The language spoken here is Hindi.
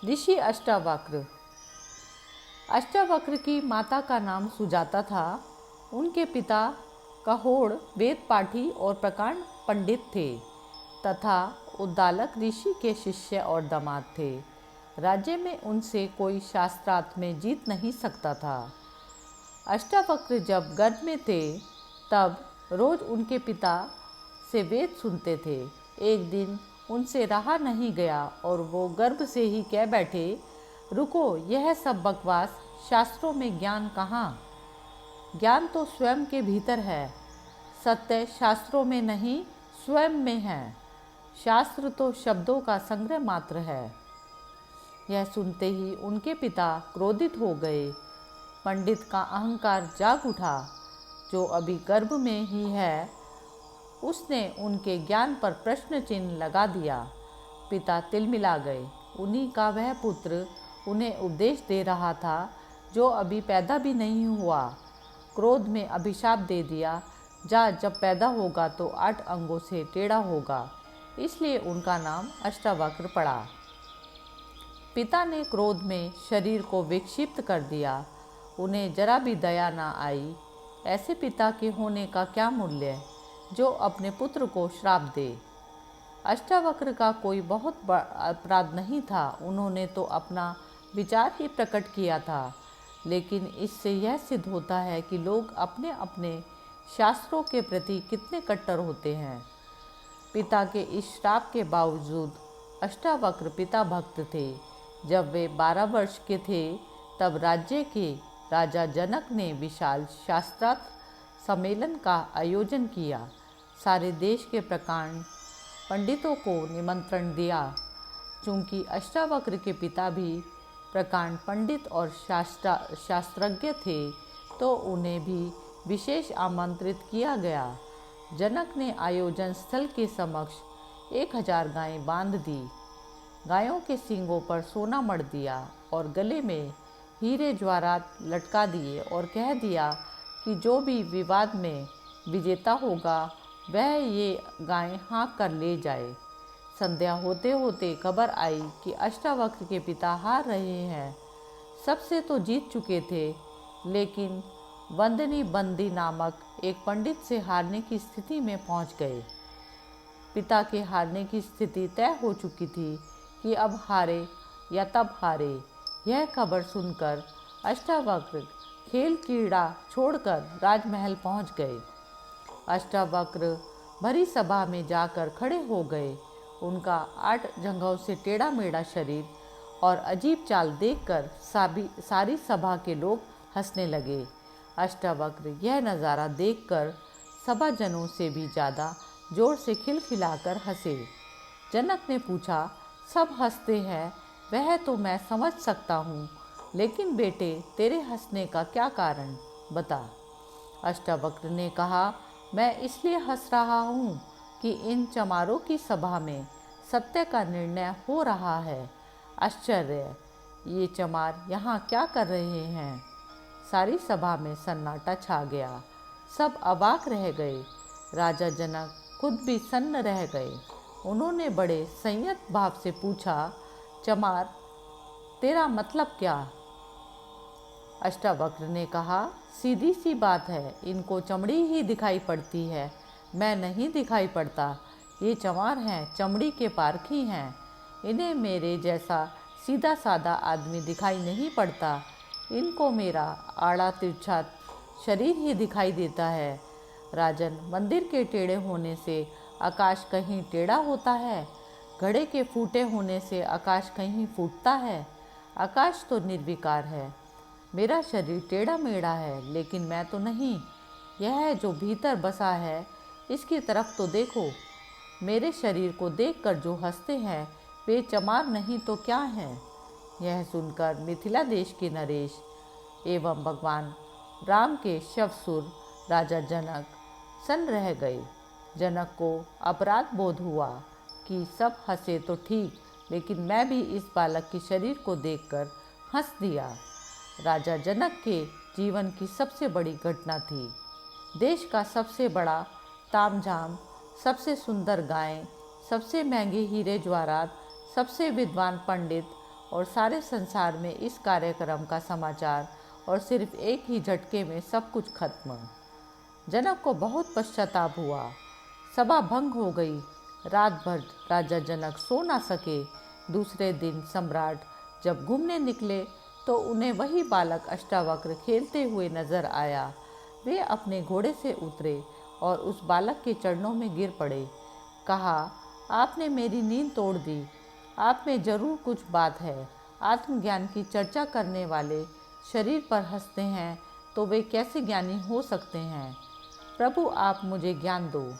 ऋषि अष्टावक्र। अष्टावक्र की माता का नाम सुजाता था। उनके पिता कहोड़ वेद पाठी और प्रकांड पंडित थे तथा उद्दालक ऋषि के शिष्य और दामाद थे। राज्य में उनसे कोई शास्त्रार्थ में जीत नहीं सकता था। अष्टावक्र जब गर्भ में थे तब रोज उनके पिता से वेद सुनते थे। एक दिन उनसे रहा नहीं गया और वो गर्भ से ही कह बैठे, रुको, यह सब बकवास, शास्त्रों में ज्ञान कहाँ? ज्ञान तो स्वयं के भीतर है। सत्य शास्त्रों में नहीं, स्वयं में है। शास्त्र तो शब्दों का संग्रह मात्र है। यह सुनते ही उनके पिता क्रोधित हो गए। पंडित का अहंकार जाग उठा। जो अभी गर्भ में ही है, उसने उनके ज्ञान पर प्रश्न चिन्ह लगा दिया। पिता तिलमिला गए। उन्हीं का वह पुत्र उन्हें उपदेश दे रहा था जो अभी पैदा भी नहीं हुआ। क्रोध में अभिशाप दे दिया, जा, जब पैदा होगा तो 8 अंगों से टेढ़ा होगा। इसलिए उनका नाम अष्टावक्र पड़ा। पिता ने क्रोध में शरीर को विक्षिप्त कर दिया। उन्हें जरा भी दया न आई। ऐसे पिता के होने का क्या मूल्य जो अपने पुत्र को श्राप दे। अष्टावक्र का कोई बहुत बड़ा अपराध नहीं था। उन्होंने तो अपना विचार ही प्रकट किया था। लेकिन इससे यह सिद्ध होता है कि लोग अपने अपने शास्त्रों के प्रति कितने कट्टर होते हैं। पिता के इस श्राप के बावजूद अष्टावक्र पिता भक्त थे। जब वे 12 वर्ष के थे तब राज्य के राजा जनक ने विशाल शास्त्रार्थ सम्मेलन का आयोजन किया। सारे देश के प्रकांड पंडितों को निमंत्रण दिया। चूंकि अष्टावक्र के पिता भी प्रकांड पंडित और शास्त्रज्ञ थे तो उन्हें भी विशेष आमंत्रित किया गया। जनक ने आयोजन स्थल के समक्ष 1000 गायें बांध दी। गायों के सींगों पर सोना मढ़ दिया और गले में हीरे जवाहरात लटका दिए और कह दिया कि जो भी विवाद में विजेता होगा वह ये गायें हाँक कर ले जाए। संध्या होते होते खबर आई कि अष्टावक्र के पिता हार रहे हैं। सबसे तो जीत चुके थे, लेकिन वंदनी बंदी नामक एक पंडित से हारने की स्थिति में पहुंच गए। पिता के हारने की स्थिति तय हो चुकी थी कि अब हारे या तब हारे। यह खबर सुनकर अष्टावक्र खेल क्रीड़ा छोड़कर राजमहल पहुंच गए। अष्टावक्र भरी सभा में जाकर खड़े हो गए। उनका 8 जंघों से टेढ़ा मेढ़ा शरीर और अजीब चाल देखकर सारी सभा के लोग हंसने लगे। अष्टावक्र यह नज़ारा देखकर सभाजनों से भी ज़्यादा जोर से खिलखिलाकर हंसे। जनक ने पूछा, सब हंसते हैं वह तो मैं समझ सकता हूँ, लेकिन बेटे, तेरे हंसने का क्या कारण, बता। अष्टावक्र ने कहा, मैं इसलिए हंस रहा हूँ कि इन चमारों की सभा में सत्य का निर्णय हो रहा है। आश्चर्य, ये चमार यहाँ क्या कर रहे हैं? सारी सभा में सन्नाटा छा गया। सब अवाक रह गए। राजा जनक खुद भी सन्न रह गए। उन्होंने बड़े संयत भाव से पूछा, चमार, तेरा मतलब क्या? अष्टावक्र ने कहा, सीधी सी बात है, इनको चमड़ी ही दिखाई पड़ती है, मैं नहीं दिखाई पड़ता। ये चमार हैं, चमड़ी के पारखी हैं। इन्हें मेरे जैसा सीधा साधा आदमी दिखाई नहीं पड़ता। इनको मेरा आड़ा तिरछा शरीर ही दिखाई देता है। राजन, मंदिर के टेढ़े होने से आकाश कहीं टेढ़ा होता है? घड़े के फूटे होने से आकाश कहीं फूटता है? आकाश तो निर्विकार है। मेरा शरीर टेढ़ा मेढ़ा है, लेकिन मैं तो नहीं। यह जो भीतर बसा है, इसकी तरफ तो देखो। मेरे शरीर को देखकर जो हंसते हैं वे चमार नहीं तो क्या हैं? यह सुनकर मिथिला देश के नरेश एवं भगवान राम के शवसुर राजा जनक सन्न रह गए। जनक को अपराध बोध हुआ कि सब हंसे तो ठीक, लेकिन मैं भी इस बालक के शरीर को देखकर हंस दिया। राजा जनक के जीवन की सबसे बड़ी घटना थी। देश का सबसे बड़ा तामझाम, सबसे सुंदर गायें, सबसे महंगे हीरे जवाहरात, सबसे विद्वान पंडित और सारे संसार में इस कार्यक्रम का समाचार और सिर्फ एक ही झटके में सब कुछ खत्म। जनक को बहुत पश्चाताप हुआ। सभा भंग हो गई। रात भर राजा जनक सो ना सके। दूसरे दिन सम्राट जब घूमने निकले तो उन्हें वही बालक अष्टावक्र खेलते हुए नजर आया। वे अपने घोड़े से उतरे और उस बालक के चरणों में गिर पड़े। कहा, आपने मेरी नींद तोड़ दी। आप में जरूर कुछ बात है। आत्मज्ञान की चर्चा करने वाले शरीर पर हंसते हैं तो वे कैसे ज्ञानी हो सकते हैं। प्रभु, आप मुझे ज्ञान दो।